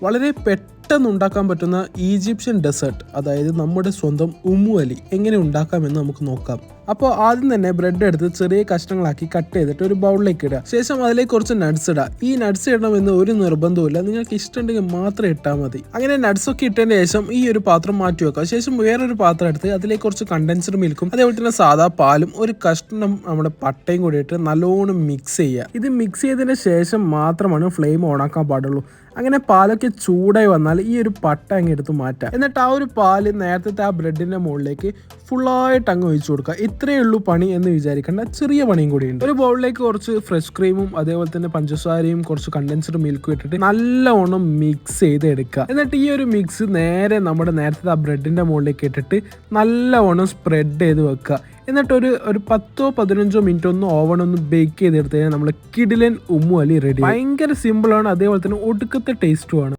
വളരെ പെട്ടെന്ന് ഉണ്ടാക്കാൻ പറ്റുന്ന ഈജിപ്ഷ്യൻ ഡെസേർട്ട്, അതായത് നമ്മുടെ സ്വന്തം ഉമ്മു അലി എങ്ങനെ ഉണ്ടാക്കാമെന്ന് നമുക്ക് നോക്കാം. അപ്പോൾ ആദ്യം തന്നെ ബ്രെഡ് എടുത്ത് ചെറിയ കഷ്ണങ്ങളാക്കി കട്ട് ചെയ്തിട്ട് ഒരു ബൗളിലേക്ക് ഇടുക. ശേഷം അതിലേക്ക് കുറച്ച് നട്ട്സ് ഇടുക. ഈ നട്ട്സ് ഇടണമെന്ന് ഒരു നിർബന്ധവുമില്ല, നിങ്ങൾക്ക് ഇഷ്ടമുണ്ടെങ്കിൽ മാത്രം ഇട്ടാൽ മതി. അങ്ങനെ നട്ട്സ് ഒക്കെ ഇട്ടതിന് ശേഷം ഈ ഒരു പാത്രം മാറ്റി വെക്കുക. ശേഷം വേറൊരു പാത്രം എടുത്ത് അതിലേക്ക് കുറച്ച് കണ്ടൻസ്ഡ് മിൽക്കും അതേപോലെ തന്നെ സാധാ പാലും ഒരു കഷ്ണം നമ്മുടെ പട്ടയും കൂടി ഇട്ട് നല്ലോണം മിക്സ് ചെയ്യുക. ഇത് മിക്സ് ചെയ്തതിന് ശേഷം മാത്രമാണ് ഫ്ലെയിം ഓണാക്കാൻ പാടുള്ളൂ. അങ്ങനെ പാലൊക്കെ ചൂടായി വന്നാൽ ഈ ഒരു പട്ട അങ്ങ് എടുത്ത് മാറ്റാം. എന്നിട്ട് ആ ഒരു പാല് നേരത്തെ ആ ബ്രെഡിന്റെ മുകളിലേക്ക് ഫുള്ളായിട്ട് അങ്ങ് ഒഴിച്ചു കൊടുക്കുക. ഇത്രയേ ഉള്ളൂ പണി എന്ന് വിചാരിക്കേണ്ട, ചെറിയ പണിയും കൂടിയുണ്ട്. ഒരു ബൗളിലേക്ക് കുറച്ച് ഫ്രഷ് ക്രീമും അതേപോലെ തന്നെ പഞ്ചസാരയും കുറച്ച് കണ്ടൻസ്ഡ് മിൽക്കും ഇട്ടിട്ട് നല്ലവണ്ണം മിക്സ് ചെയ്ത് എടുക്കുക. എന്നിട്ട് ഈ ഒരു മിക്സ് നേരെ നമ്മുടെ നേരത്തെ ആ ബ്രെഡിന്റെ മുകളിലേക്ക് ഇട്ടിട്ട് നല്ലവണ്ണം സ്പ്രെഡ് ചെയ്ത് വെക്കുക. എന്നിട്ട് ഒരു 10-15 മിനിറ്റ് ഒന്ന് ഓവൺ ഒന്ന് ബേക്ക് ചെയ്തെടുത്ത് കഴിഞ്ഞാൽ നമ്മൾ കിഡിലൻ ഉമ്മു അലി റെഡി. ഭയങ്കര സിമ്പിളാണ്, അതേപോലെ തന്നെ ഒടുക്കത്തെ ടേസ്റ്റുമാണ്.